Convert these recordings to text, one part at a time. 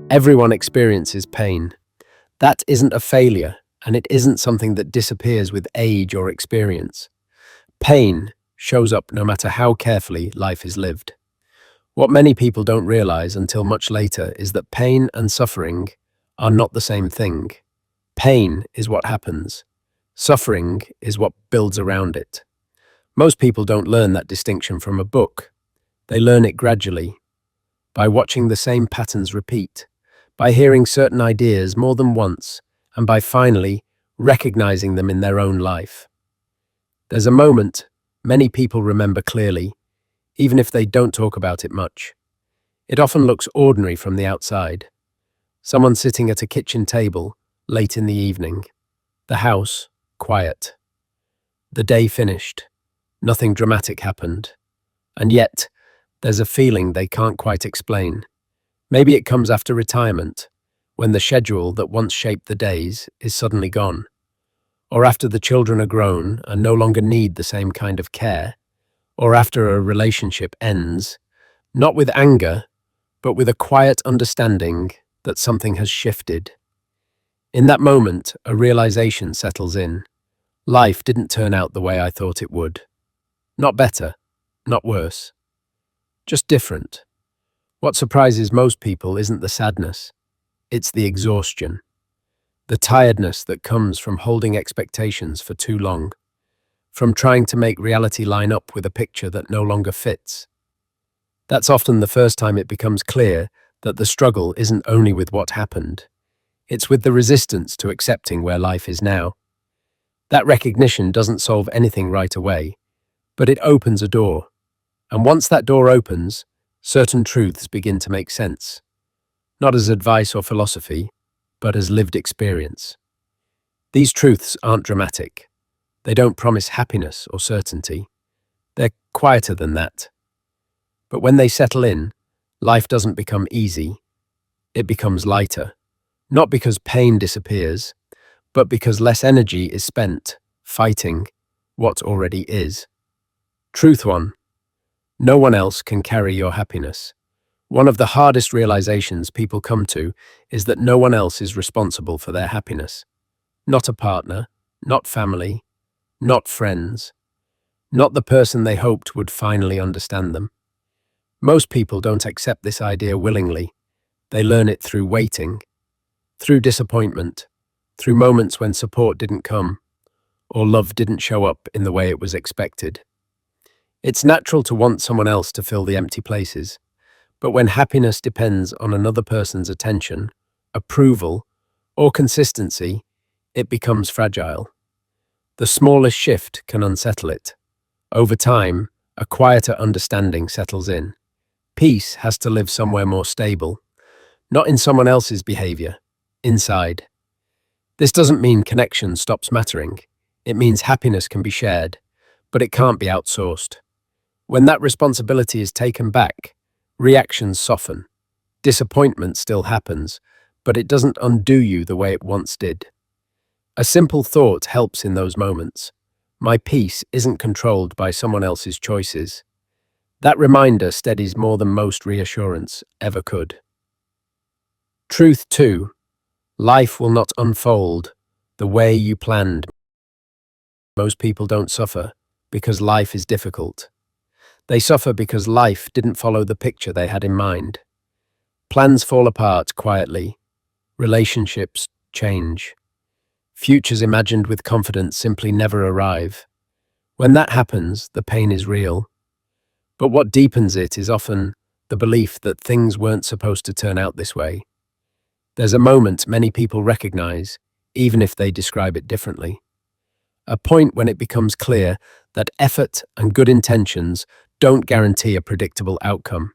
Everyone experiences pain. That isn't a failure, and it isn't something that disappears with age or experience. Pain shows up no matter how carefully life is lived. What many people don't realize until much later is that pain and suffering are not the same thing. Pain is what happens. Suffering is what builds around it. Most people don't learn that distinction from a book. They learn it gradually, by watching the same patterns repeat, by hearing certain ideas more than once, and by finally recognizing them in their own life. There's a moment many people remember clearly, even if they don't talk about it much. It often looks ordinary from the outside. Someone sitting at a kitchen table late in the evening. The house quiet. The day finished. Nothing dramatic happened. And yet, there's a feeling they can't quite explain. Maybe it comes after retirement, when the schedule that once shaped the days is suddenly gone. Or after the children are grown and no longer need the same kind of care. Or after a relationship ends, not with anger, but with a quiet understanding that something has shifted. In that moment, a realization settles in. Life didn't turn out the way I thought it would. Not better, not worse. Just different. What surprises most people isn't the sadness, it's the exhaustion. The tiredness that comes from holding expectations for too long, from trying to make reality line up with a picture that no longer fits. That's often the first time it becomes clear that the struggle isn't only with what happened, it's with the resistance to accepting where life is now. That recognition doesn't solve anything right away, but it opens a door. And once that door opens, certain truths begin to make sense. Not as advice or philosophy, but as lived experience. These truths aren't dramatic. They don't promise happiness or certainty. They're quieter than that. But when they settle in, life doesn't become easy. It becomes lighter. Not because pain disappears, but because less energy is spent fighting what already is. Truth one. No one else can carry your happiness. One of the hardest realizations people come to is that no one else is responsible for their happiness. Not a partner, not family, not friends, not the person they hoped would finally understand them. Most people don't accept this idea willingly. They learn it through waiting, through disappointment, through moments when support didn't come, or love didn't show up in the way it was expected. It's natural to want someone else to fill the empty places, but when happiness depends on another person's attention, approval, or consistency, it becomes fragile. The smallest shift can unsettle it. Over time, a quieter understanding settles in. Peace has to live somewhere more stable, not in someone else's behavior, inside. This doesn't mean connection stops mattering. It means happiness can be shared, but it can't be outsourced. When that responsibility is taken back, reactions soften. Disappointment still happens, but it doesn't undo you the way it once did. A simple thought helps in those moments. My peace isn't controlled by someone else's choices. That reminder steadies more than most reassurance ever could. Truth 2. Life will not unfold the way you planned. Most people don't suffer because life is difficult. They suffer because life didn't follow the picture they had in mind. Plans fall apart quietly. Relationships change. Futures imagined with confidence simply never arrive. When that happens, the pain is real. But what deepens it is often the belief that things weren't supposed to turn out this way. There's a moment many people recognize, even if they describe it differently. A point when it becomes clear that effort and good intentions don't guarantee a predictable outcome.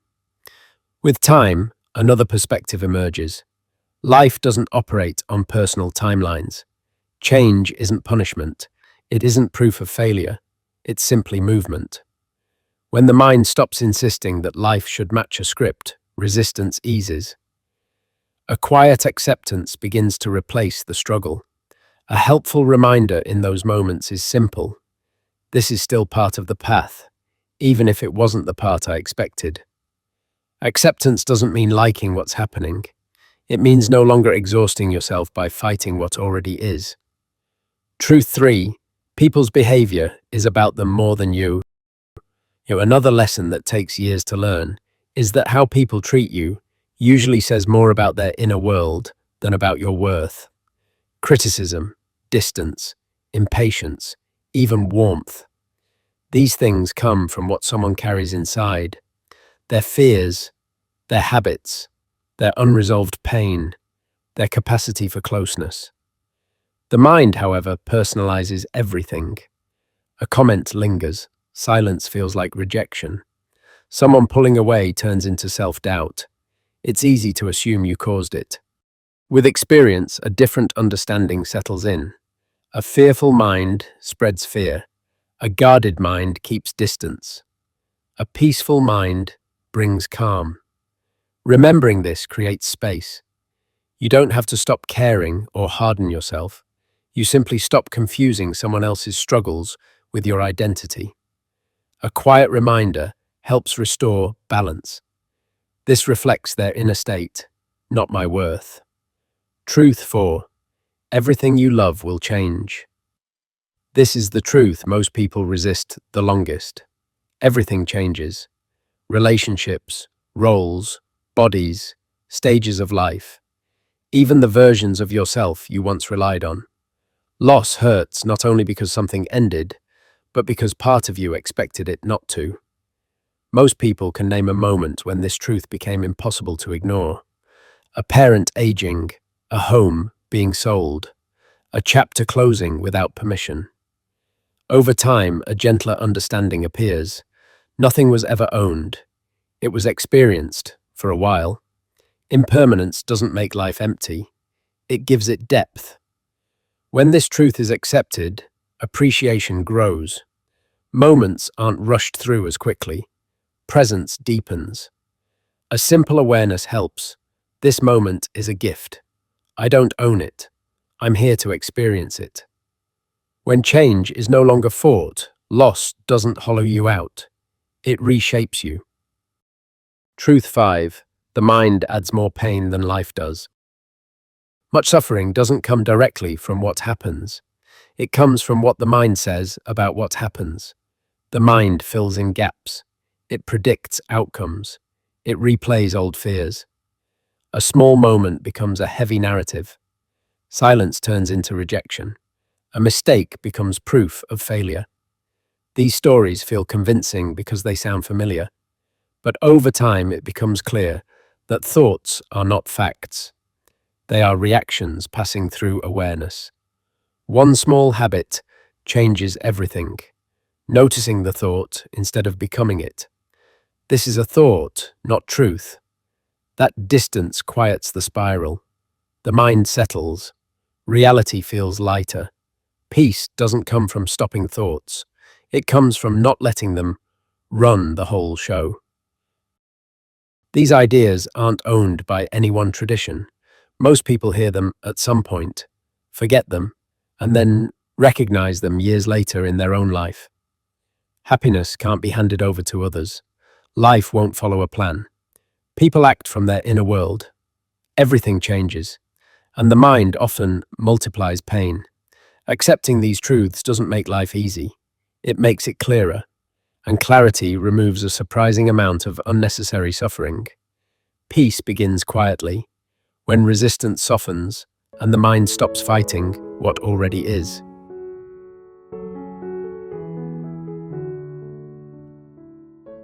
With time, another perspective emerges. Life doesn't operate on personal timelines. Change isn't punishment. It isn't proof of failure. It's simply movement. When the mind stops insisting that life should match a script, resistance eases. A quiet acceptance begins to replace the struggle. A helpful reminder in those moments is simple. This is still part of the path, even if it wasn't the part I expected. Acceptance doesn't mean liking what's happening. It means no longer exhausting yourself by fighting what already is. Truth 3. People's behavior is about them more than you. Another lesson that takes years to learn is that how people treat you usually says more about their inner world than about your worth. Criticism, distance, impatience, even warmth. These things come from what someone carries inside. Their fears, their habits, their unresolved pain, their capacity for closeness. The mind, however, personalizes everything. A comment lingers. Silence feels like rejection. Someone pulling away turns into self-doubt. It's easy to assume you caused it. With experience, a different understanding settles in. A fearful mind spreads fear. A guarded mind keeps distance. A peaceful mind brings calm. Remembering this creates space. You don't have to stop caring or harden yourself. You simply stop confusing someone else's struggles with your identity. A quiet reminder helps restore balance. This reflects their inner state, not my worth. Truth 4. Everything you love will change. This is the truth most people resist the longest. Everything changes. Relationships, roles, bodies, stages of life. Even the versions of yourself you once relied on. Loss hurts not only because something ended, but because part of you expected it not to. Most people can name a moment when this truth became impossible to ignore. A parent aging, a home being sold, a chapter closing without permission. Over time, a gentler understanding appears. Nothing was ever owned. It was experienced, for a while. Impermanence doesn't make life empty. It gives it depth. When this truth is accepted, appreciation grows. Moments aren't rushed through as quickly. Presence deepens. A simple awareness helps. This moment is a gift. I don't own it. I'm here to experience it. When change is no longer fought, loss doesn't hollow you out. It reshapes you. Truth 5. The mind adds more pain than life does. Much suffering doesn't come directly from what happens. It comes from what the mind says about what happens. The mind fills in gaps. It predicts outcomes. It replays old fears. A small moment becomes a heavy narrative. Silence turns into rejection. A mistake becomes proof of failure. These stories feel convincing because they sound familiar. But over time, it becomes clear that thoughts are not facts. They are reactions passing through awareness. One small habit changes everything. Noticing the thought instead of becoming it. This is a thought, not truth. That distance quiets the spiral. The mind settles. Reality feels lighter. Peace doesn't come from stopping thoughts. It comes from not letting them run the whole show. These ideas aren't owned by any one tradition. Most people hear them at some point, forget them, and then recognize them years later in their own life. Happiness can't be handed over to others. Life won't follow a plan. People act from their inner world. Everything changes, and the mind often multiplies pain. Accepting these truths doesn't make life easy. It makes it clearer, and clarity removes a surprising amount of unnecessary suffering. Peace begins quietly, when resistance softens and the mind stops fighting what already is.